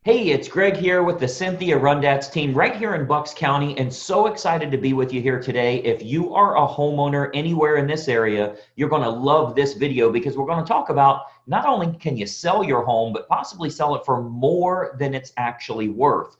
Hey, it's Greg here with the Cynthia Rundatz team right here in Bucks County, and so excited to be with you here today. If you are a homeowner anywhere in this area, you're going to love this video because we're going to talk about not only can you sell your home, but possibly sell it for more than it's actually worth.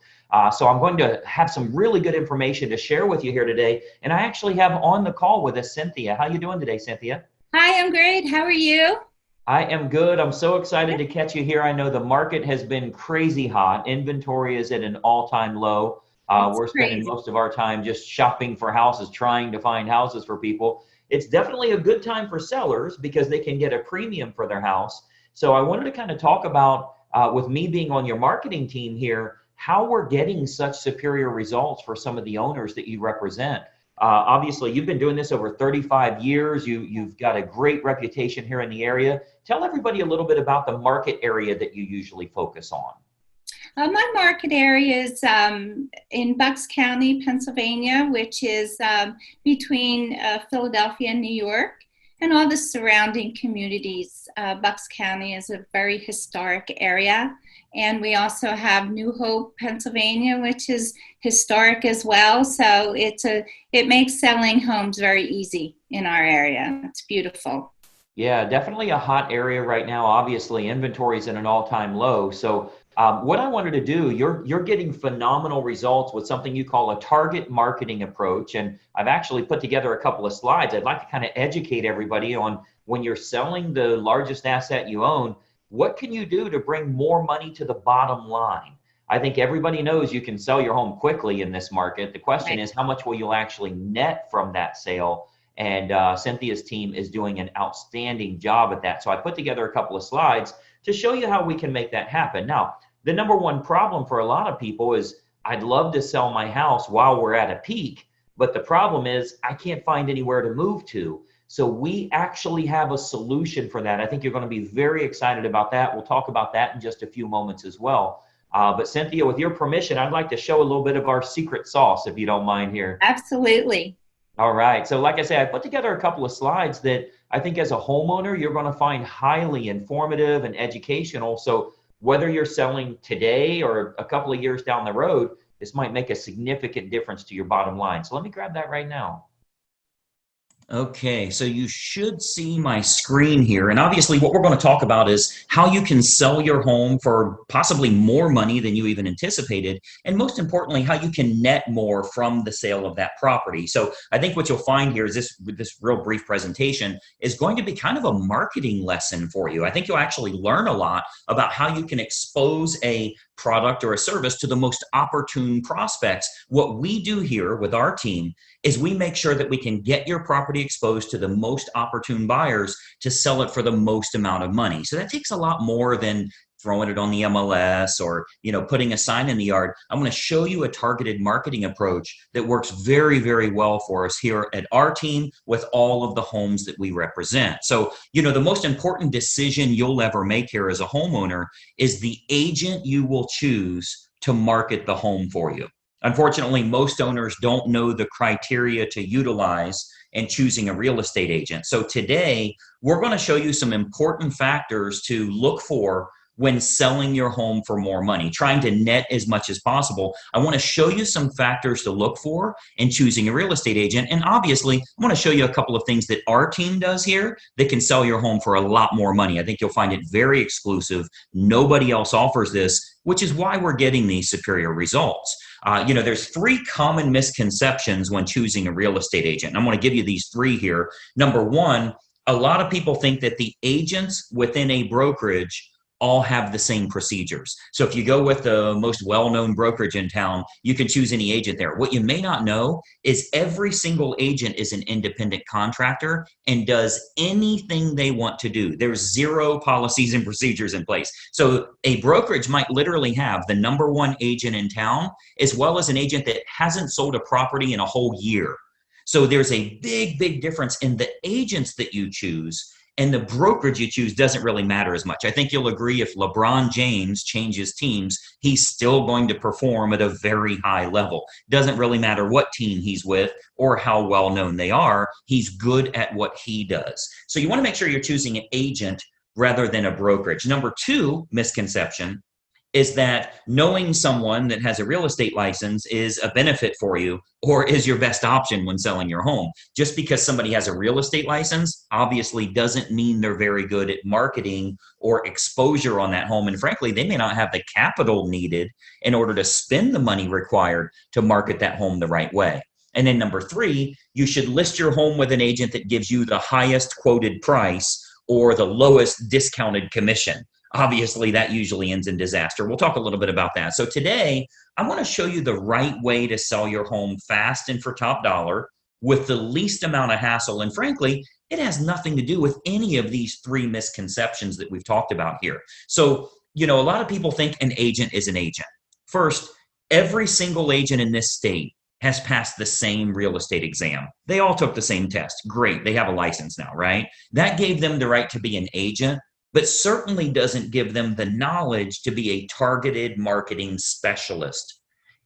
So I'm going to have some really good information to share with you here today, and I actually have on the call with us Cynthia. How you doing today, Cynthia? Hi, I'm great. How are you? I am good. I'm so excited to catch you here. I know the market has been crazy hot. Inventory is at an all-time low. It's We're spending crazy. most of our time just shopping for houses, trying to find houses for people. It's definitely a good time for sellers because they can get a premium for their house. So I wanted to kind of talk about, with me being on your marketing team here, how we're getting such superior results for some of the owners that you represent. Obviously, you've been doing this over 35 years. You've got a great reputation here in the area. Tell everybody a little bit about the market area that you usually focus on. My market area is in Bucks County, Pennsylvania, which is between Philadelphia and New York, and all the surrounding communities. Bucks County is a very historic area, and we also have New Hope, Pennsylvania, which is historic as well. So it makes selling homes very easy in our area. It's beautiful. Yeah, definitely a hot area right now. Obviously, inventory is at an all-time low. So, what I wanted to do, you're getting phenomenal results with something you call a target marketing approach, and I've actually put together a couple of slides. I'd like to kind of educate everybody on when you're selling the largest asset you own, what can you do to bring more money to the bottom line? I think everybody knows you can sell your home quickly in this market. The question Right. is, how much will you actually net from that sale? And Cynthia's team is doing an outstanding job at that. So I put together a couple of slides to show you how we can make that happen. Now, the number one problem for a lot of people is I'd love to sell my house while we're at a peak, but the problem is I can't find anywhere to move to. So we actually have a solution for that. I think you're going to be very excited about that. We'll talk about that in just a few moments as well. But Cynthia, with your permission, I'd like to show a little bit of our secret sauce, if you don't mind here. Absolutely. All right. So, like I say, I put together a couple of slides that I think as a homeowner, you're going to find highly informative and educational. So, whether you're selling today or a couple of years down the road, this might make a significant difference to your bottom line. So, let me grab that right now. Okay, so you should see my screen here. And obviously, what we're going to talk about is how you can sell your home for possibly more money than you even anticipated. And most importantly, how you can net more from the sale of that property. So I think what you'll find here is this real brief presentation is going to be kind of a marketing lesson for you. I think you'll actually learn a lot about how you can expose a product or a service to the most opportune prospects. What we do here with our team is we make sure that we can get your property exposed to the most opportune buyers to sell it for the most amount of money. So that takes a lot more than throwing it on the MLS or putting a sign in the yard. I'm going to show you a targeted marketing approach that works very, very well for us here at our team with all of the homes that we represent. So, the most important decision you'll ever make here as a homeowner is the agent you will choose to market the home for you. Unfortunately, most owners don't know the criteria to utilize in choosing a real estate agent. So today, we're going to show you some important factors to look for when selling your home for more money, trying to net as much as possible. I want to show you some factors to look for in choosing a real estate agent. And obviously, I want to show you a couple of things that our team does here that can sell your home for a lot more money. I think you'll find it very exclusive. Nobody else offers this, which is why we're getting these superior results. There's three common misconceptions when choosing a real estate agent. And I'm going to give you these three here. Number one, a lot of people think that the agents within a brokerage all have the same procedures. So if you go with the most well-known brokerage in town, you can choose any agent there. What you may not know is every single agent is an independent contractor and does anything they want to do. There's zero policies and procedures in place. So a brokerage might literally have the number one agent in town, as well as an agent that hasn't sold a property in a whole year. So there's a big, big difference in the agents that you choose, and the brokerage you choose doesn't really matter as much. I think you'll agree if LeBron James changes teams, he's still going to perform at a very high level. Doesn't really matter what team he's with or how well known they are. He's good at what he does. So you want to make sure you're choosing an agent rather than a brokerage. Number two misconception is that knowing someone that has a real estate license is a benefit for you or is your best option when selling your home. Just because somebody has a real estate license obviously doesn't mean they're very good at marketing or exposure on that home. And frankly, they may not have the capital needed in order to spend the money required to market that home the right way. And then number three, you should list your home with an agent that gives you the highest quoted price or the lowest discounted commission. Obviously, that usually ends in disaster. We'll talk a little bit about that. So today, I want to show you the right way to sell your home fast and for top dollar with the least amount of hassle. And frankly, it has nothing to do with any of these three misconceptions that we've talked about here. So, a lot of people think an agent is an agent. First, every single agent in this state has passed the same real estate exam. They all took the same test. Great. They have a license now, right? That gave them the right to be an agent, but certainly doesn't give them the knowledge to be a targeted marketing specialist.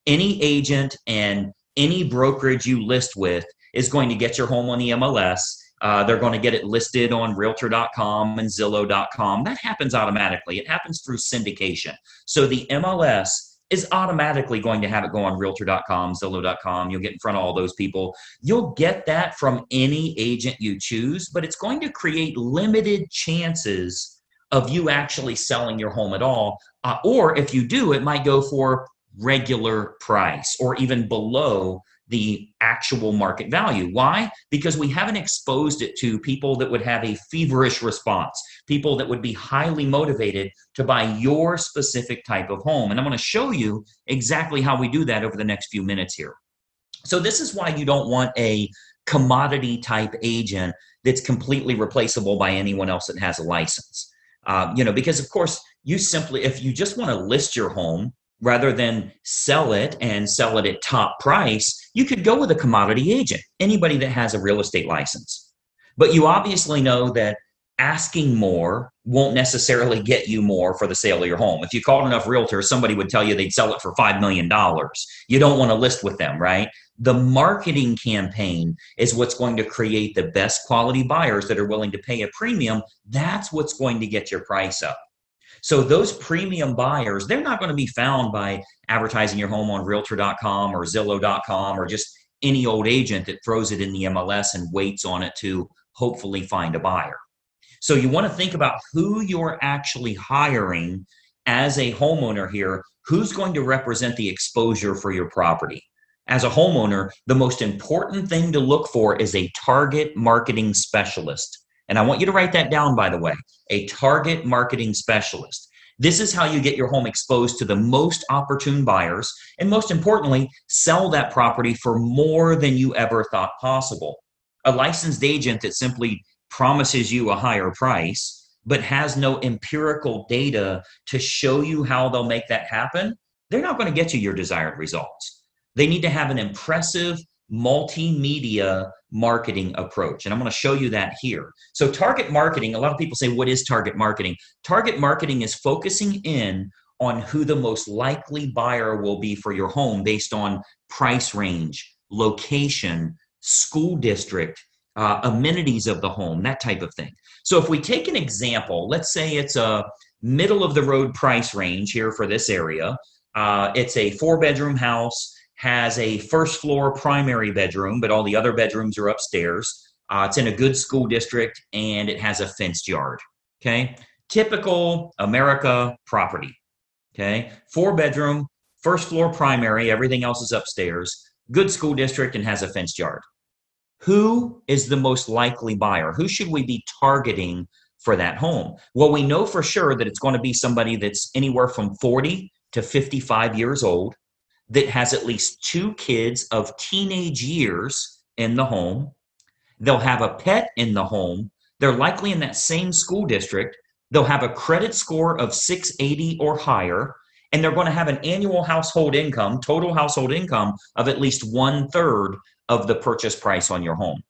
Any agent and any brokerage you list with is going to get your home on the MLS. They're going to get it listed on realtor.com and Zillow.com. That happens automatically. It happens through syndication. So the MLS is automatically going to have it go on realtor.com, Zillow.com. You'll get in front of all those people. You'll get that from any agent you choose, but it's going to create limited chances of you actually selling your home at all. Or if you do, it might go for regular price or even below the actual market value. Why? Because we haven't exposed it to people that would have a feverish response, people that would be highly motivated to buy your specific type of home. And I'm going to show you exactly how we do that over the next few minutes here. So this is why you don't want a commodity type agent that's completely replaceable by anyone else that has a license. Because of course, if you just want to list your home rather than sell it and sell it at top price, you could go with a commodity agent, anybody that has a real estate license. But you obviously know that asking more won't necessarily get you more for the sale of your home. If you called enough realtors, somebody would tell you they'd sell it for $5 million. You don't want to list with them, right? The marketing campaign is what's going to create the best quality buyers that are willing to pay a premium. That's what's going to get your price up. So those premium buyers, they're not going to be found by advertising your home on realtor.com or Zillow.com or just any old agent that throws it in the MLS and waits on it to hopefully find a buyer. So you want to think about who you're actually hiring as a homeowner here, who's going to represent the exposure for your property. As a homeowner, the most important thing to look for is a target marketing specialist. And I want you to write that down, by the way, a target marketing specialist. This is how you get your home exposed to the most opportune buyers, and most importantly, sell that property for more than you ever thought possible. A licensed agent that simply promises you a higher price, but has no empirical data to show you how they'll make that happen, they're not going to get you your desired results. They need to have an impressive multimedia marketing approach. And I'm going to show you that here. So target marketing, a lot of people say, what is target marketing? Target marketing is focusing in on who the most likely buyer will be for your home based on price range, location, school district, amenities of the home, that type of thing. So if we take an example, let's say it's a middle of the road price range here for this area. It's a 4-bedroom house, has a first floor primary bedroom, but all the other bedrooms are upstairs. It's in a good school district and it has a fenced yard. Okay. Typical America property. Okay. 4-bedroom, first floor primary, everything else is upstairs, good school district and has a fenced yard. Who is the most likely buyer? Who should we be targeting for that home? Well, we know for sure that it's going to be somebody that's anywhere from 40 to 55 years old, that has at least 2 kids of teenage years in the home. They'll have a pet in the home. They're likely in that same school district. They'll have a credit score of 680 or higher, and they're going to have an annual household income, total household income of at least 1/3 of the purchase price on your home.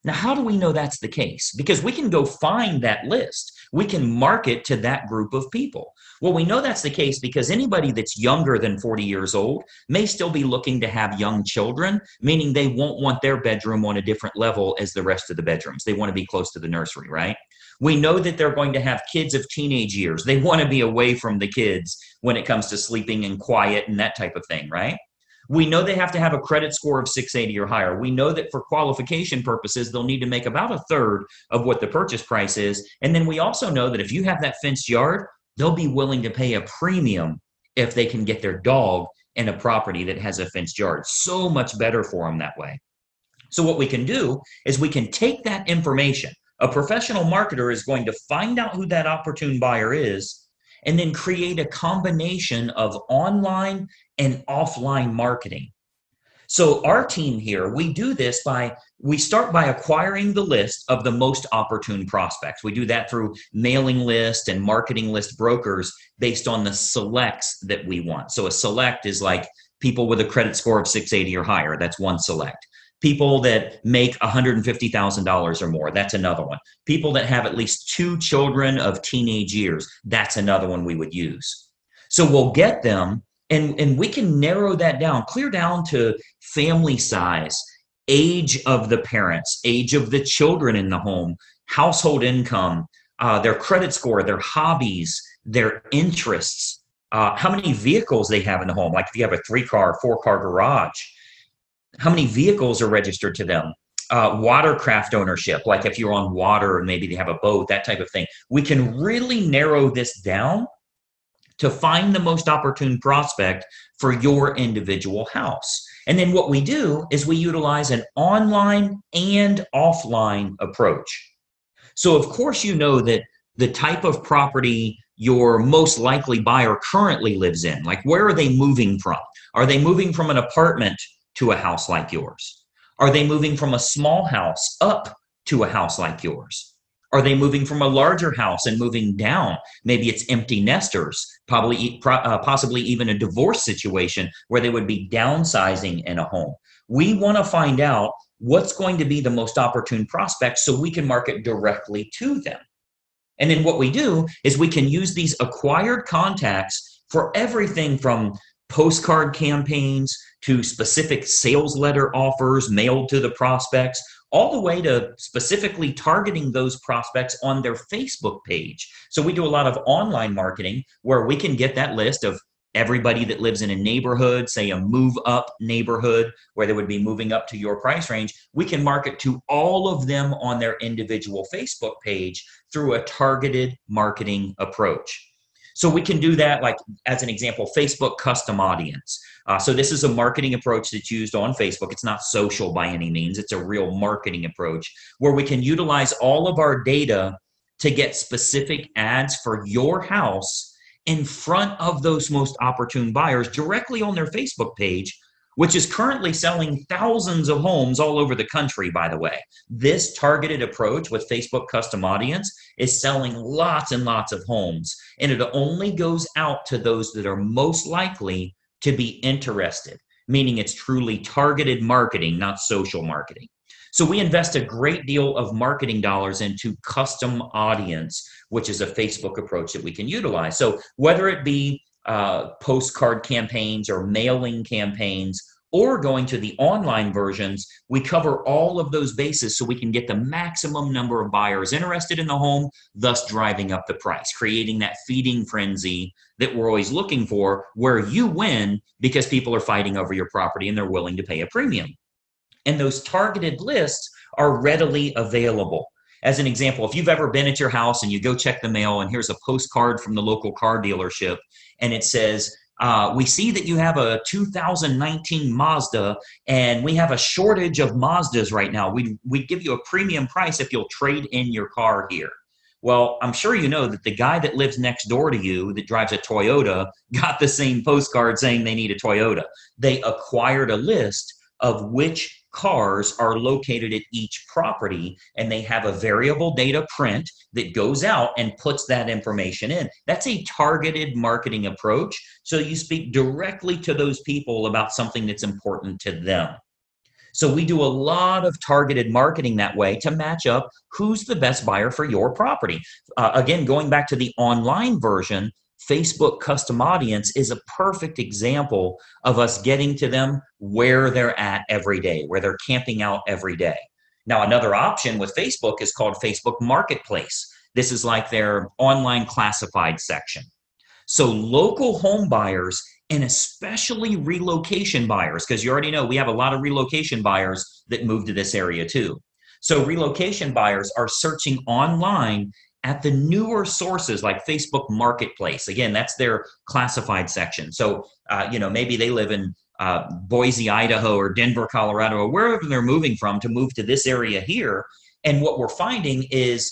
Now, how do we know that's the case? Because we can go find that list. We can market to that group of people. Well, we know that's the case because anybody that's younger than 40 years old may still be looking to have young children, meaning they won't want their bedroom on a different level as the rest of the bedrooms. They want to be close to the nursery, right? We know that they're going to have kids of teenage years. They want to be away from the kids when it comes to sleeping and quiet and that type of thing, right? We know they have to have a credit score of 680 or higher. We know that for qualification purposes, they'll need to make about a third of what the purchase price is. And then we also know that if you have that fenced yard, they'll be willing to pay a premium if they can get their dog in a property that has a fenced yard. So much better for them that way. So what we can do is we can take that information. A professional marketer is going to find out who that opportune buyer is and then create a combination of online and offline marketing. So our team here, we do this we start by acquiring the list of the most opportune prospects. We do that through mailing list and marketing list brokers based on the selects that we want. So a select is like people with a credit score of 680 or higher. That's one select. People that make $150,000 or more, that's another one. People that have at least 2 children of teenage years, that's another one we would use. So we'll get them, and we can narrow that down, clear down to family size, age of the parents, age of the children in the home, household income, their credit score, their hobbies, their interests, how many vehicles they have in the home. Like if you have a 3-car, 4-car garage, how many vehicles are registered to them? Watercraft ownership, like if you're on water and maybe they have a boat, that type of thing. We can really narrow this down to find the most opportune prospect for your individual house. And then what we do is we utilize an online and offline approach. So of course, you know that the type of property your most likely buyer currently lives in, like where are they moving from? Are they moving from an apartment to a house like yours? Are they moving from a small house up to a house like yours? Are they moving from a larger house and moving down? Maybe it's empty nesters, possibly even a divorce situation where they would be downsizing in a home. We want to find out what's going to be the most opportune prospect so we can market directly to them. And then what we do is we can use these acquired contacts for everything from postcard campaigns to specific sales letter offers mailed to the prospects, all the way to specifically targeting those prospects on their Facebook page. So we do a lot of online marketing where we can get that list of everybody that lives in a neighborhood, say a move up neighborhood where they would be moving up to your price range. We can market to all of them on their individual Facebook page through a targeted marketing approach. So we can do that, like as an example, Facebook custom audience. So this is a marketing approach that's used on Facebook. It's not social by any means. It's a real marketing approach where we can utilize all of our data to get specific ads for your house in front of those most opportune buyers directly on their Facebook page, which is currently selling thousands of homes all over the country, by the way. This targeted approach with Facebook custom audience is selling lots and lots of homes, and it only goes out to those that are most likely to be interested, meaning it's truly targeted marketing, not social marketing. So we invest a great deal of marketing dollars into custom audience, which is a Facebook approach that we can utilize. So whether it be postcard campaigns or mailing campaigns or going to the online versions, we cover all of those bases so we can get the maximum number of buyers interested in the home, thus driving up the price, creating that feeding frenzy that we're always looking for, where you win because people are fighting over your property and they're willing to pay a premium. And those targeted lists are readily available. As an example, if you've ever been at your house and you go check the mail and here's a postcard from the local car dealership and it says, we see that you have a 2019 Mazda and we have a shortage of Mazdas right now. We'd give you a premium price if you'll trade in your car here. Well, I'm sure you know that the guy that lives next door to you that drives a Toyota got the same postcard saying they need a Toyota. They acquired a list of which cars are located at each property, and they have a variable data print that goes out and puts that information in. That's a targeted marketing approach. So you speak directly to those people about something that's important to them. So we do a lot of targeted marketing that way to match up who's the best buyer for your property. Again, going back to the online version, Facebook custom audience is a perfect example of us getting to them where they're at every day, where they're camping out every day. Now, another option with Facebook is called Facebook Marketplace. This is like their online classified section. So local home buyers, and especially relocation buyers, because you already know we have a lot of relocation buyers that move to this area too. So relocation buyers are searching online at the newer sources like Facebook Marketplace. Again, that's their classified section. So, maybe they live in Boise, Idaho, or Denver, Colorado, or wherever they're moving from to move to this area here. And what we're finding is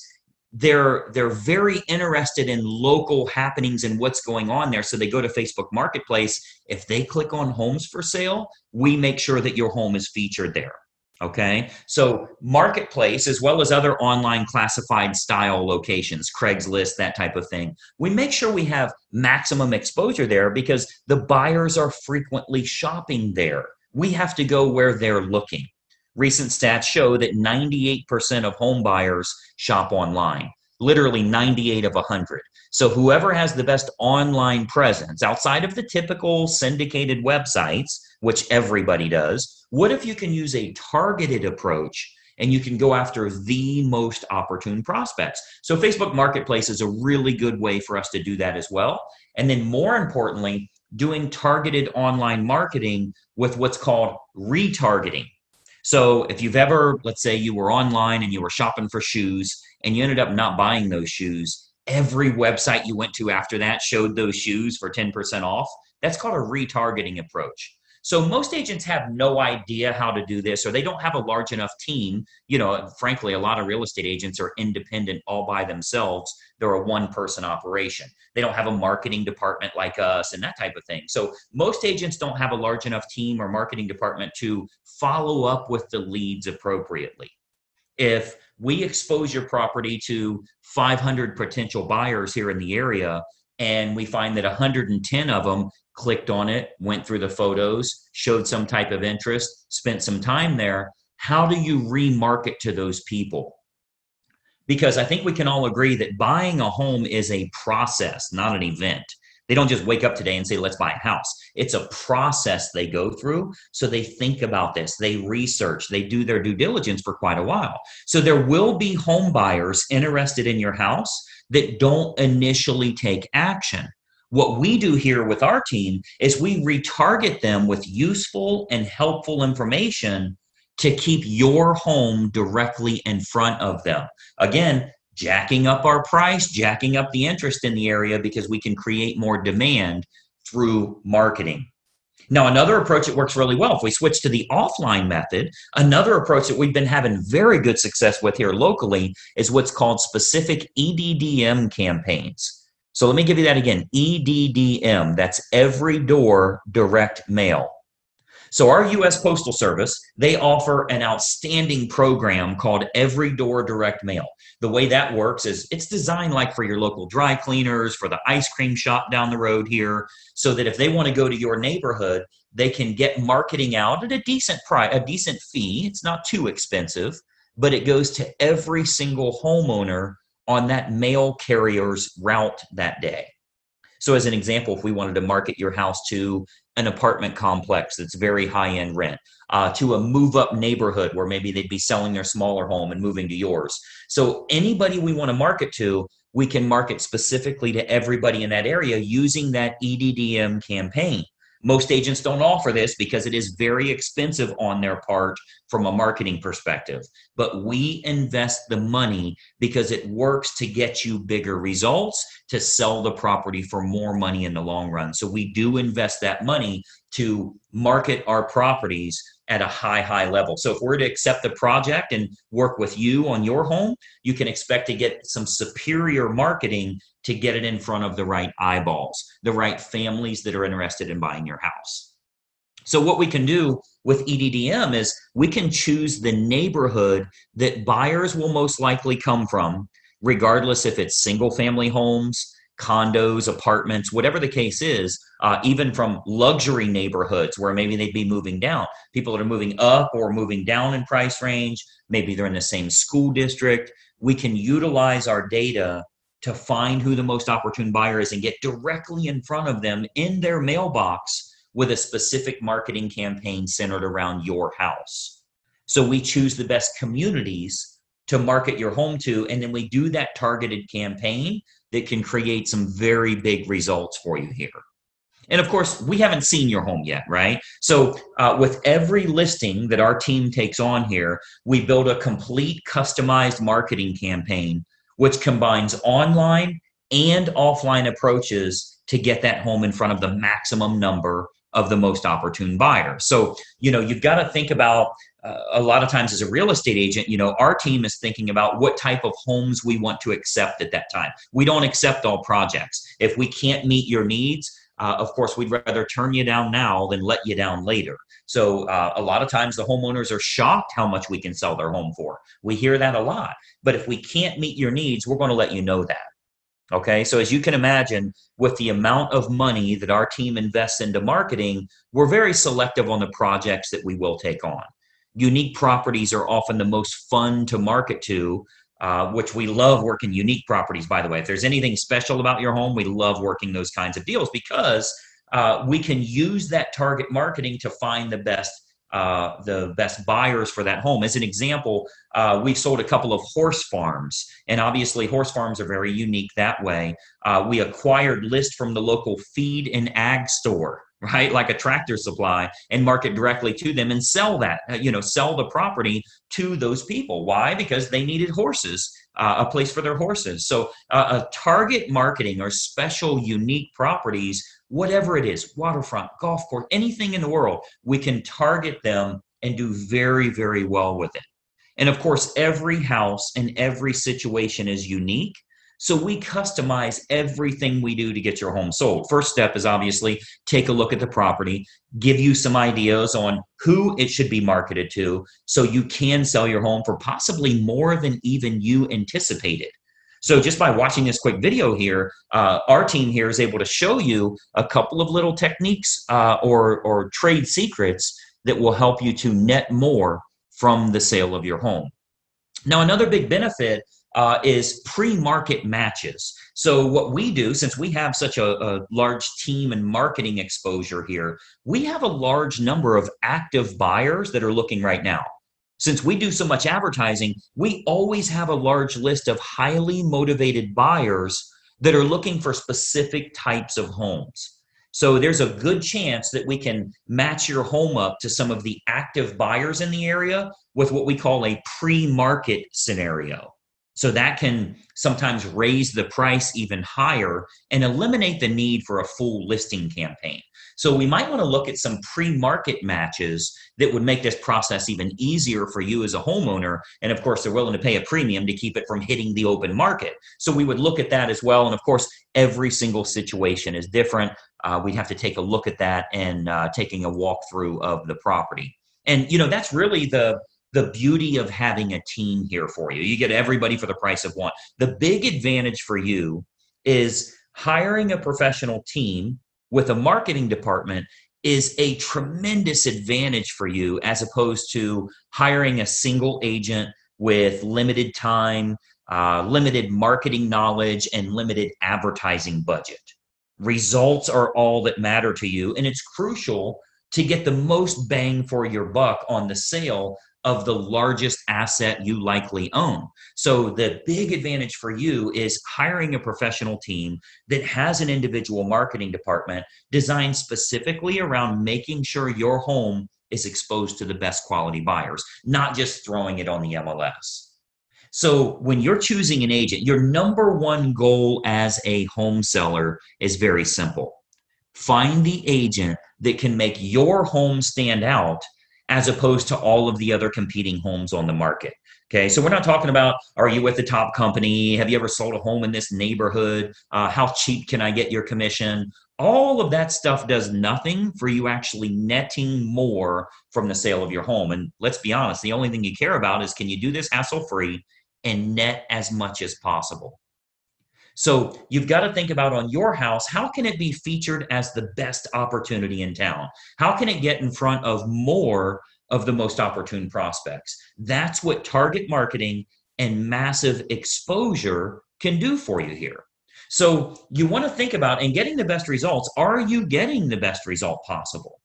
they're very interested in local happenings and what's going on there. So they go to Facebook Marketplace. If they click on homes for sale, we make sure that your home is featured there. Okay, so Marketplace, as well as other online classified style locations, Craigslist, that type of thing, we make sure we have maximum exposure there because the buyers are frequently shopping there. We have to go where they're looking. Recent stats show that 98% of home buyers shop online, literally 98 of 100. So whoever has the best online presence outside of the typical syndicated websites, which everybody does, what if you can use a targeted approach and you can go after the most opportune prospects? So Facebook Marketplace is a really good way for us to do that as well. And then more importantly, doing targeted online marketing with what's called retargeting. So if you've ever, let's say you were online and you were shopping for shoes and you ended up not buying those shoes, every website you went to after that showed those shoes for 10% off. That's called a retargeting approach. So most agents have no idea how to do this, or they don't have a large enough team. Frankly, a lot of real estate agents are independent all by themselves. They're a one-person operation. They don't have a marketing department like us and that type of thing. So most agents don't have a large enough team or marketing department to follow up with the leads appropriately. If we expose your property to 500 potential buyers here in the area, and we find that 110 of them clicked on it, went through the photos, showed some type of interest, spent some time there, how do you remarket to those people? Because I think we can all agree that buying a home is a process, not an event. They don't just wake up today and say, let's buy a house. It's a process they go through. So they think about this, they research, they do their due diligence for quite a while. So there will be home buyers interested in your house that don't initially take action. What we do here with our team is we retarget them with useful and helpful information to keep your home directly in front of them. Again, jacking up our price, jacking up the interest in the area because we can create more demand through marketing. Now, another approach that works really well, if we switch to the offline method, another approach that we've been having very good success with here locally is what's called specific EDDM campaigns. So let me give you that again, EDDM, that's every door direct mail. So our U.S. Postal Service, they offer an outstanding program called Every Door Direct Mail. The way that works is it's designed like for your local dry cleaners, for the ice cream shop down the road here, so that if they want to go to your neighborhood, they can get marketing out at a decent price, a decent fee. It's not too expensive, but it goes to every single homeowner on that mail carrier's route that day. So as an example, if we wanted to market your house to an apartment complex that's very high-end rent, to a move-up neighborhood where maybe they'd be selling their smaller home and moving to yours. So anybody we want to market to, we can market specifically to everybody in that area using that EDDM campaign. Most agents don't offer this because it is very expensive on their part from a marketing perspective. But we invest the money because it works to get you bigger results, to sell the property for more money in the long run. So we do invest that money to market our properties at a high level. So if we're to accept the project and work with you on your home, you can expect to get some superior marketing to get it in front of the right eyeballs, the right families that are interested in buying your house. So what we can do with EDDM is we can choose the neighborhood that buyers will most likely come from, regardless if it's single family homes, condos, apartments, whatever the case is, even from luxury neighborhoods where maybe they'd be moving down. People that are moving up or moving down in price range, maybe they're in the same school district. We can utilize our data to find who the most opportune buyer is and get directly in front of them in their mailbox with a specific marketing campaign centered around your house. So we choose the best communities to market your home to. And then we do that targeted campaign that can create some very big results for you here. And of course, we haven't seen your home yet, right? So with every listing that our team takes on here, we build a complete customized marketing campaign, which combines online and offline approaches to get that home in front of the maximum number of the most opportune buyers. So, you've got to think about a lot of times as a real estate agent, our team is thinking about what type of homes we want to accept at that time. We don't accept all projects. If we can't meet your needs, of course, we'd rather turn you down now than let you down later. So a lot of times the homeowners are shocked how much we can sell their home for. We hear that a lot. But if we can't meet your needs, we're going to let you know that. Okay, so as you can imagine, with the amount of money that our team invests into marketing, we're very selective on the projects that we will take on. Unique properties are often the most fun to market to, which we love working unique properties, by the way. If there's anything special about your home, we love working those kinds of deals because we can use that target marketing to find the best buyers for that home. As an example, we've sold a couple of horse farms, and obviously horse farms are very unique that way. We acquired lists from the local feed and ag store, right? Like a Tractor Supply, and market directly to them and sell that, sell the property to those people. Why? Because they needed horses, a place for their horses. So target marketing or special unique properties, whatever it is, waterfront, golf course, anything in the world, we can target them and do very, very well with it. And of course, every house and every situation is unique. So we customize everything we do to get your home sold. First step is obviously take a look at the property, give you some ideas on who it should be marketed to so you can sell your home for possibly more than even you anticipated. So just by watching this quick video here, our team here is able to show you a couple of little techniques or trade secrets that will help you to net more from the sale of your home. Now, another big benefit is pre-market matches. So what we do, since we have such a large team and marketing exposure here, we have a large number of active buyers that are looking right now. Since we do so much advertising, we always have a large list of highly motivated buyers that are looking for specific types of homes. So there's a good chance that we can match your home up to some of the active buyers in the area with what we call a pre-market scenario. So that can sometimes raise the price even higher and eliminate the need for a full listing campaign. So we might want to look at some pre-market matches that would make this process even easier for you as a homeowner. And of course, they're willing to pay a premium to keep it from hitting the open market. So we would look at that as well. And of course, every single situation is different. We'd have to take a look at that and taking a walkthrough of the property. And, that's really the beauty of having a team here for you. You get everybody for the price of one. The big advantage for you is hiring a professional team with a marketing department is a tremendous advantage for you as opposed to hiring a single agent with limited time, limited marketing knowledge, and limited advertising budget. Results are all that matter to you, and it's crucial to get the most bang for your buck on the sale of the largest asset you likely own. So the big advantage for you is hiring a professional team that has an individual marketing department designed specifically around making sure your home is exposed to the best quality buyers, not just throwing it on the MLS. So when you're choosing an agent, your number one goal as a home seller is very simple. Find the agent that can make your home stand out as opposed to all of the other competing homes on the market. Okay, so we're not talking about, are you with the top company? Have you ever sold a home in this neighborhood? How cheap can I get your commission? All of that stuff does nothing for you actually netting more from the sale of your home. And let's be honest, the only thing you care about is, can you do this hassle-free and net as much as possible? So you've got to think about, on your house, how can it be featured as the best opportunity in town? How can it get in front of more of the most opportune prospects? That's what target marketing and massive exposure can do for you here. So you want to think about, in getting the best results, are you getting the best result possible?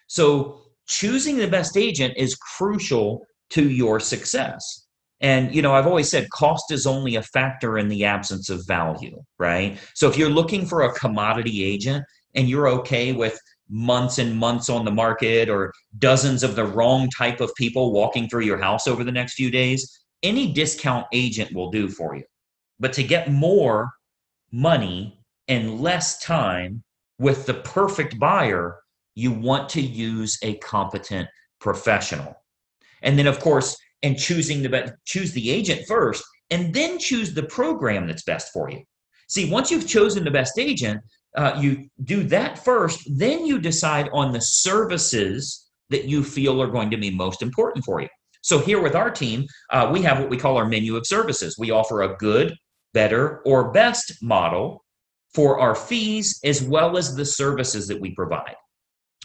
So choosing the best agent is crucial to your success. And, I've always said cost is only a factor in the absence of value, right? So if you're looking for a commodity agent and you're okay with months and months on the market or dozens of the wrong type of people walking through your house over the next few days, any discount agent will do for you. But to get more money and less time with the perfect buyer, you want to use a competent professional. And then, of course, and choose the agent first, and then choose the program that's best for you. See, once you've chosen the best agent, you do that first, then you decide on the services that you feel are going to be most important for you. So here with our team, we have what we call our menu of services. We offer a good, better, or best model for our fees as well as the services that we provide.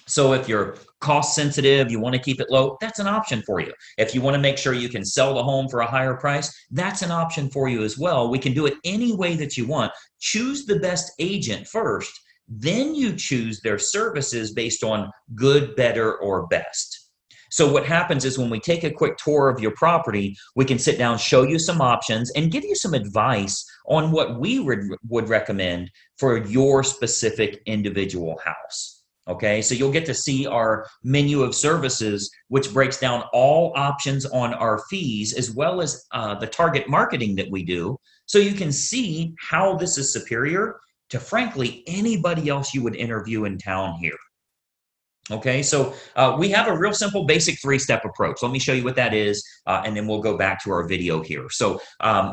So if you're cost sensitive, you want to keep it low, that's an option for you. If you want to make sure you can sell the home for a higher price, that's an option for you as well. We can do it any way that you want. Choose the best agent first, then you choose their services based on good, better, or best. So what happens is when we take a quick tour of your property, we can sit down, show you some options, and give you some advice on what we would recommend for your specific individual house. Okay, so you'll get to see our menu of services, which breaks down all options on our fees, as well as the target marketing that we do. So you can see how this is superior to, frankly, anybody else you would interview in town here. Okay, so we have a real simple, basic three-step approach. Let me show you what that is, and then we'll go back to our video here. So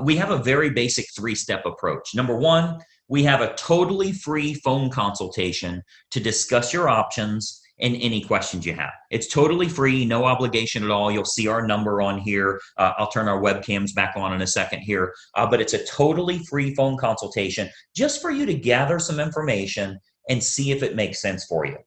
we have a very basic three-step approach. Number one, we have a totally free phone consultation to discuss your options and any questions you have. It's totally free, no obligation at all. You'll see our number on here. I'll turn our webcams back on in a second here, but it's a totally free phone consultation just for you to gather some information and see if it makes sense for you.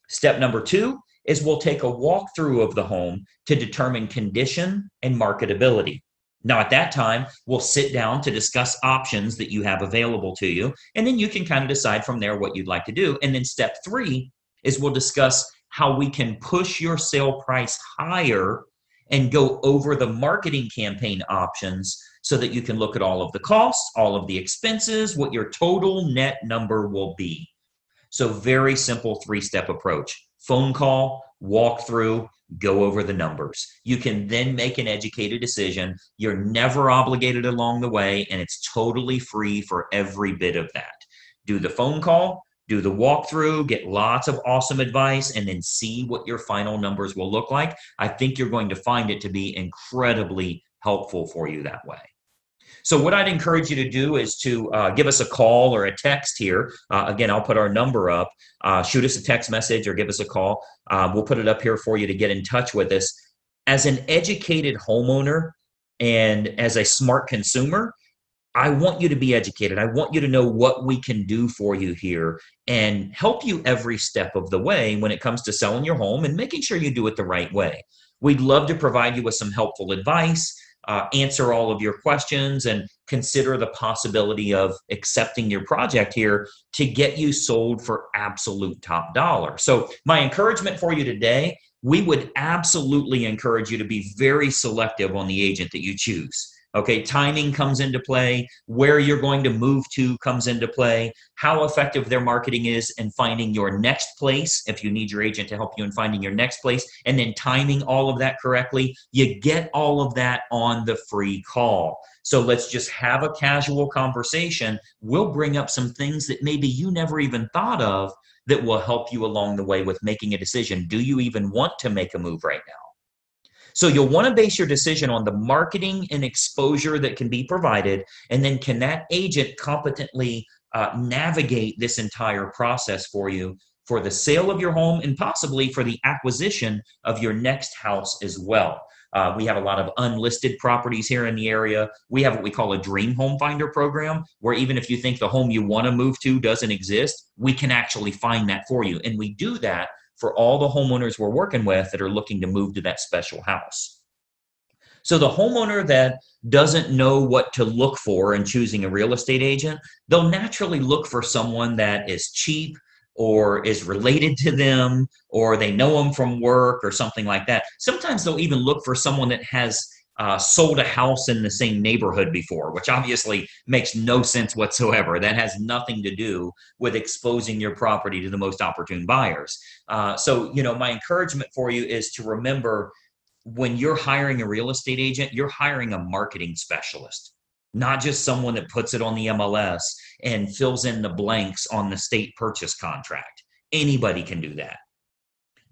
Step number two is we'll take a walkthrough of the home to determine condition and marketability. Now, at that time, we'll sit down to discuss options that you have available to you, and then you can kind of decide from there what you'd like to do. And then step three is we'll discuss how we can push your sale price higher and go over the marketing campaign options so that you can look at all of the costs, all of the expenses, what your total net number will be. So very simple three-step approach. Phone call, walk through, go over the numbers. You can then make an educated decision. You're never obligated along the way, and it's totally free for every bit of that. Do the phone call, do the walkthrough, get lots of awesome advice, and then see what your final numbers will look like. I think you're going to find it to be incredibly helpful for you that way. So what I'd encourage you to do is to give us a call or a text here. Again, I'll put our number up. Shoot us a text message or give us a call. We'll put it up here for you to get in touch with us. As an educated homeowner and as a smart consumer, I want you to be educated. I want you to know what we can do for you here and help you every step of the way when it comes to selling your home and making sure you do it the right way. We'd love to provide you with some helpful advice, answer all of your questions, and consider the possibility of accepting your project here to get you sold for absolute top dollar. So my encouragement for you today, we would absolutely encourage you to be very selective on the agent that you choose. Okay, timing comes into play, where you're going to move to comes into play, how effective their marketing is in finding your next place, if you need your agent to help you in finding your next place, and then timing all of that correctly. You get all of that on the free call. So let's just have a casual conversation. We'll bring up some things that maybe you never even thought of that will help you along the way with making a decision. Do you even want to make a move right now? So you'll want to base your decision on the marketing and exposure that can be provided, and then can that agent competently navigate this entire process for you for the sale of your home and possibly for the acquisition of your next house as well. We have a lot of unlisted properties here in the area. We have what we call a dream home finder program, where even if you think the home you want to move to doesn't exist, we can actually find that for you. And we do that for all the homeowners we're working with that are looking to move to that special house. So the homeowner that doesn't know what to look for in choosing a real estate agent, they'll naturally look for someone that is cheap or is related to them, or they know them from work or something like that. Sometimes they'll even look for someone that has sold a house in the same neighborhood before, which obviously makes no sense whatsoever. That has nothing to do with exposing your property to the most opportune buyers. So, my encouragement for you is to remember, when you're hiring a real estate agent, you're hiring a marketing specialist, not just someone that puts it on the MLS and fills in the blanks on the state purchase contract. Anybody can do that.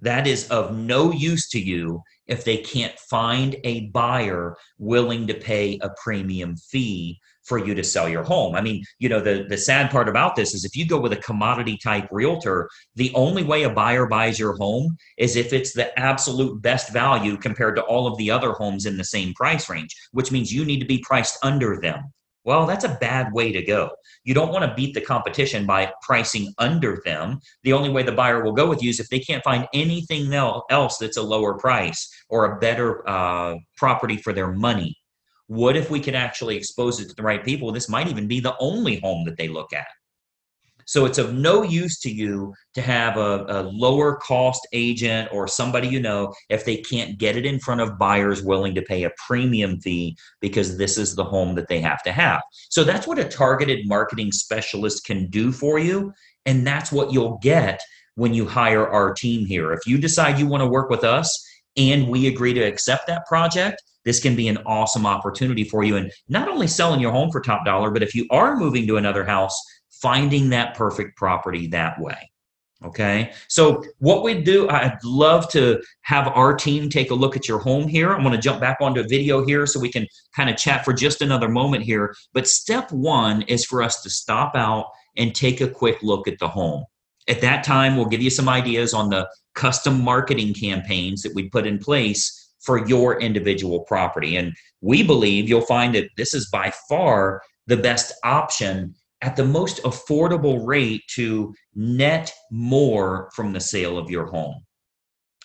That is of no use to you if they can't find a buyer willing to pay a premium fee for you to sell your home. I mean, the sad part about this is if you go with a commodity type realtor, the only way a buyer buys your home is if it's the absolute best value compared to all of the other homes in the same price range, which means you need to be priced under them. Well, that's a bad way to go. You don't want to beat the competition by pricing under them. The only way the buyer will go with you is if they can't find anything else that's a lower price or a better property for their money. What if we could actually expose it to the right people? This might even be the only home that they look at. So it's of no use to you to have a lower cost agent or somebody if they can't get it in front of buyers willing to pay a premium fee because this is the home that they have to have. So that's what a targeted marketing specialist can do for you. And that's what you'll get when you hire our team here. If you decide you want to work with us and we agree to accept that project, this can be an awesome opportunity for you. And not only selling your home for top dollar, but if you are moving to another house, finding that perfect property that way. Okay. So what we do, I'd love to have our team take a look at your home here. I'm going to jump back onto a video here so we can kind of chat for just another moment here. But step one is for us to stop out and take a quick look at the home. At that time, we'll give you some ideas on the custom marketing campaigns that we put in place for your individual property. And we believe you'll find that this is by far the best option at the most affordable rate to net more from the sale of your home.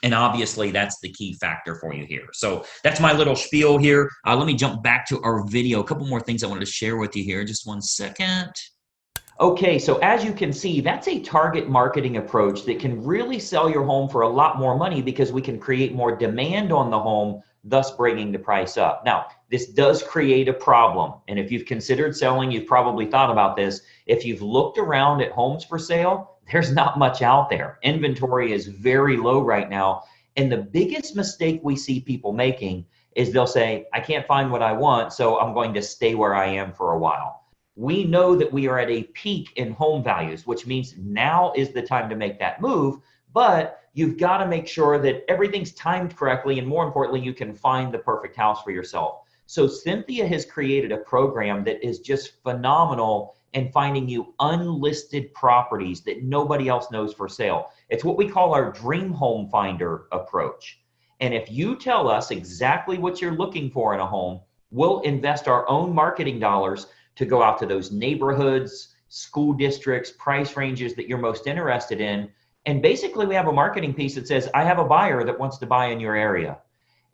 And obviously, that's the key factor for you here. So that's my little spiel here. Let me jump back to our video. A couple more things I wanted to share with you here. Just one second. Okay, so as you can see, that's a target marketing approach that can really sell your home for a lot more money because we can create more demand on the home, thus bringing the price up. Now, this does create a problem. And if you've considered selling, you've probably thought about this. If you've looked around at homes for sale, there's not much out there. Inventory is very low right now. And the biggest mistake we see people making is they'll say, I can't find what I want, so I'm going to stay where I am for a while. We know that we are at a peak in home values, which means now is the time to make that move, but you've got to make sure that everything's timed correctly, and more importantly, you can find the perfect house for yourself. So Cynthia has created a program that is just phenomenal in finding you unlisted properties that nobody else knows for sale. It's what we call our Dream Home Finder approach. And if you tell us exactly what you're looking for in a home, we'll invest our own marketing dollars to go out to those neighborhoods, school districts, price ranges that you're most interested in. And basically we have a marketing piece that says, I have a buyer that wants to buy in your area.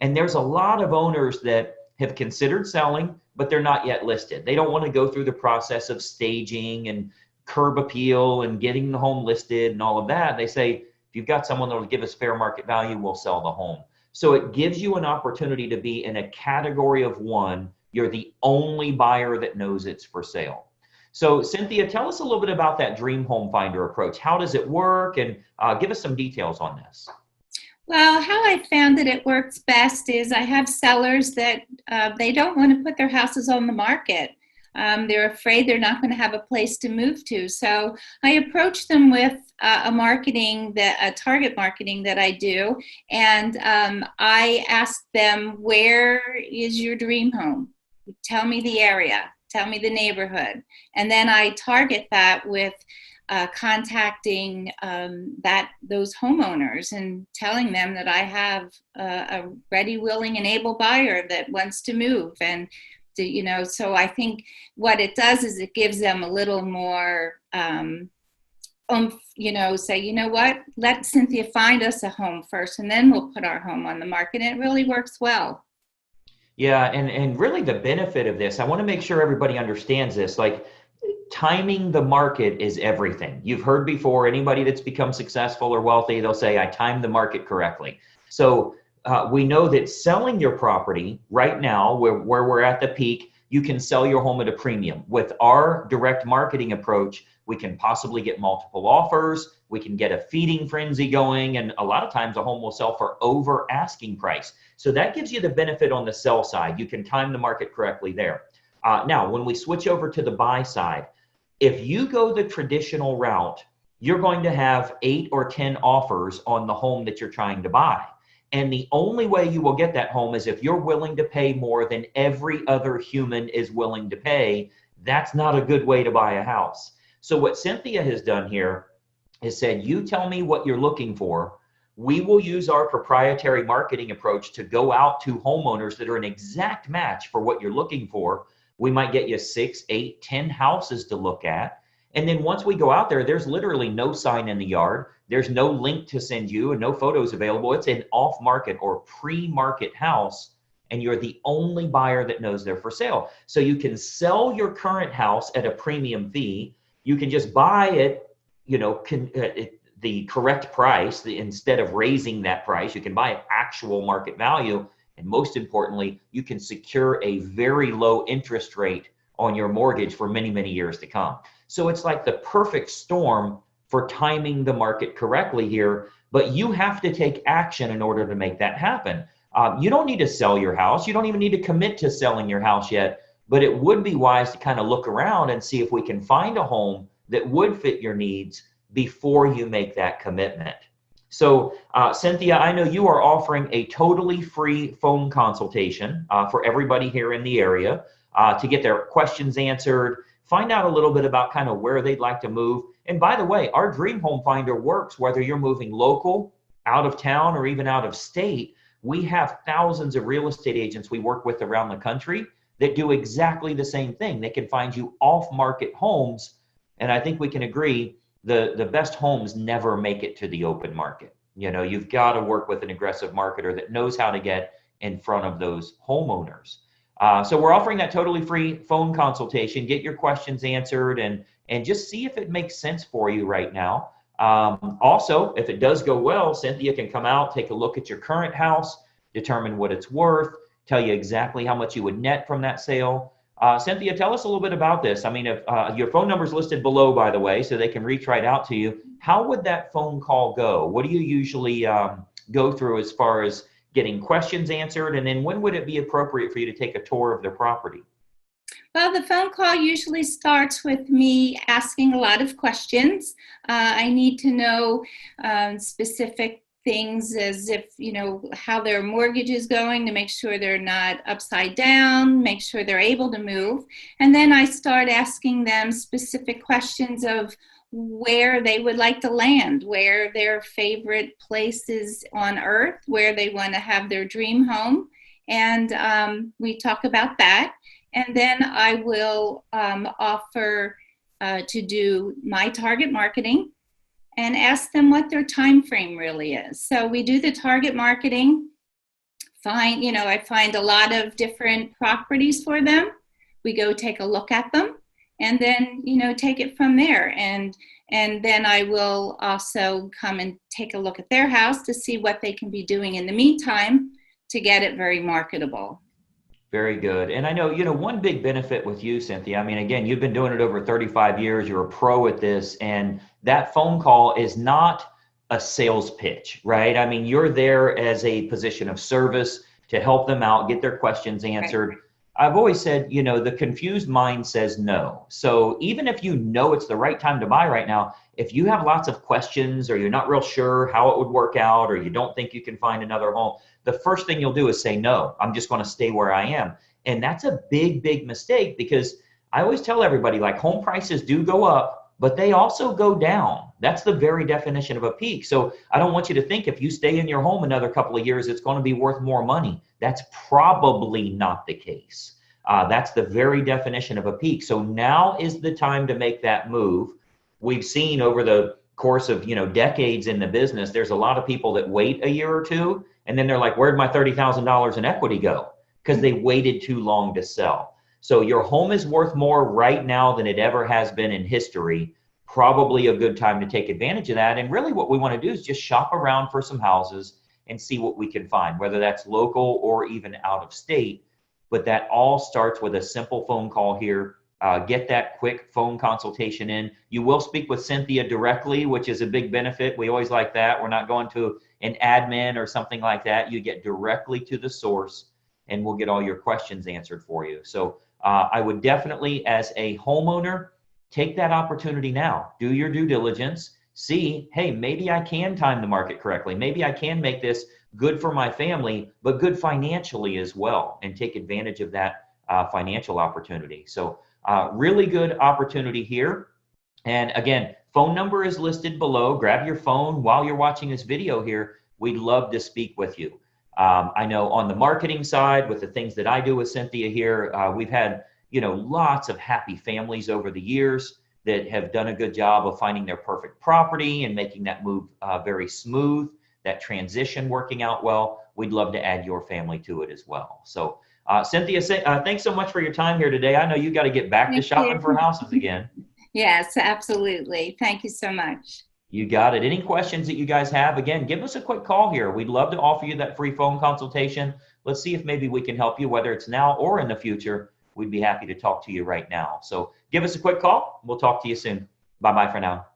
And there's a lot of owners that have considered selling, but they're not yet listed. They don't want to go through the process of staging and curb appeal and getting the home listed and all of that. They say, if you've got someone that will give us fair market value, we'll sell the home. So it gives you an opportunity to be in a category of one. You're the only buyer that knows it's for sale. So Cynthia, tell us a little bit about that Dream Home Finder approach. How does it work? And give us some details on this. Well, how I found that it works best is I have sellers that they don't want to put their houses on the market. They're afraid they're not going to have a place to move to. So I approach them with a target marketing that I do. And I ask them, where is your dream home? Tell me the area, tell me the neighborhood. And then I target that with contacting those homeowners and telling them that I have a ready, willing, and able buyer that wants to move. And so I think what it does is it gives them a little more say, you know what, let Cynthia find us a home first, and then we'll put our home on the market. And it really works well. Yeah, and really the benefit of this, I want to make sure everybody understands this, like timing the market is everything. You've heard before, anybody that's become successful or wealthy, they'll say, I timed the market correctly. So we know that selling your property right now, where we're at the peak, you can sell your home at a premium. With our direct marketing approach, we can possibly get multiple offers. We can get a feeding frenzy going. And a lot of times a home will sell for over asking price. So that gives you the benefit on the sell side. You can time the market correctly there. Now, when we switch over to the buy side, if you go the traditional route, you're going to have 8 or 10 offers on the home that you're trying to buy. And the only way you will get that home is if you're willing to pay more than every other human is willing to pay. That's not a good way to buy a house. So what Cynthia has done here is said, you tell me what you're looking for. We will use our proprietary marketing approach to go out to homeowners that are an exact match for what you're looking for. We might get you 6, 8, 10 houses to look at. And then once we go out there, there's literally no sign in the yard. There's no link to send you and no photos available. It's an off-market or pre-market house, and you're the only buyer that knows they're for sale. So you can sell your current house at a premium fee. You can just buy it, the correct price. Instead of raising that price, you can buy at actual market value. And most importantly, you can secure a very low interest rate on your mortgage for many, many years to come. So it's like the perfect storm for timing the market correctly here, but you have to take action in order to make that happen. You don't need to sell your house. You don't even need to commit to selling your house yet, but it would be wise to kind of look around and see if we can find a home that would fit your needs before you make that commitment. So Cynthia, I know you are offering a totally free phone consultation for everybody here in the area to get their questions answered, find out a little bit about kind of where they'd like to move. And by the way, our Dream Home Finder works whether you're moving local, out of town, or even out of state. We have thousands of real estate agents we work with around the country that do exactly the same thing. They can find you off-market homes. And I think we can agree the best homes never make it to the open market. You've got to work with an aggressive marketer that knows how to get in front of those homeowners. So we're offering that totally free phone consultation. Get your questions answered and just see if it makes sense for you right now. Also, if it does go well, Cynthia can come out, take a look at your current house, determine what it's worth, tell you exactly how much you would net from that sale. Cynthia, tell us a little bit about this. I mean, if your phone number is listed below, by the way, so they can reach right out to you. How would that phone call go? What do you usually go through as far as getting questions answered? And then when would it be appropriate for you to take a tour of the property? Well, the phone call usually starts with me asking a lot of questions. I need to know specific things as if, how their mortgage is going to make sure they're not upside down, make sure they're able to move. And then I start asking them specific questions of where they would like to land, where their favorite places on earth, where they want to have their dream home. And we talk about that. And then I will offer to do my target marketing and ask them what their time frame really is. So we do the target marketing, I find a lot of different properties for them. We go take a look at them and then, take it from there. And then I will also come and take a look at their house to see what they can be doing in the meantime to get it very marketable. Very good. And I know, one big benefit with you, Cynthia, I mean, again, you've been doing it over 35 years. You're a pro at this. And that phone call is not a sales pitch, right? I mean, you're there as a position of service to help them out, get their questions answered. Right. I've always said, the confused mind says no. So even if you know it's the right time to buy right now, if you have lots of questions or you're not real sure how it would work out or you don't think you can find another home, the first thing you'll do is say, no, I'm just going to stay where I am. And that's a big, big mistake because I always tell everybody, like, home prices do go up, but they also go down. That's the very definition of a peak. So I don't want you to think if you stay in your home another couple of years, it's going to be worth more money. That's probably not the case. That's the very definition of a peak. So now is the time to make that move. We've seen over the course of, decades in the business, there's a lot of people that wait a year or two, and then they're like, where'd my $30,000 in equity go? Because they waited too long to sell. So your home is worth more right now than it ever has been in history. Probably a good time to take advantage of that. And really what we want to do is just shop around for some houses, and see what we can find, whether that's local or even out of state. But that all starts with a simple phone call here. Get that quick phone consultation in. You will speak with Cynthia directly, which is a big benefit. We always like that. We're not going to an admin or something like that. You get directly to the source, and we'll get all your questions answered for you. So I would definitely, as a homeowner, take that opportunity now. Do your due diligence. See, hey, maybe I can time the market correctly. Maybe I can make this good for my family, but good financially as well, and take advantage of that financial opportunity. So really good opportunity here. And again, phone number is listed below. Grab your phone while you're watching this video here. We'd love to speak with you. I know on the marketing side, with the things that I do with Cynthia here, we've had lots of happy families over the years that have done a good job of finding their perfect property and making that move very smooth, that transition working out well. We'd love to add your family to it as well. So Cynthia, thanks so much for your time here today. I know you got to get back to shopping for houses again. Yes, absolutely. Thank you so much. You got it. Any questions that you guys have, again, give us a quick call here. We'd love to offer you that free phone consultation. Let's see if maybe we can help you, whether it's now or in the future. We'd be happy to talk to you right now. So give us a quick call. We'll talk to you soon. Bye-bye for now.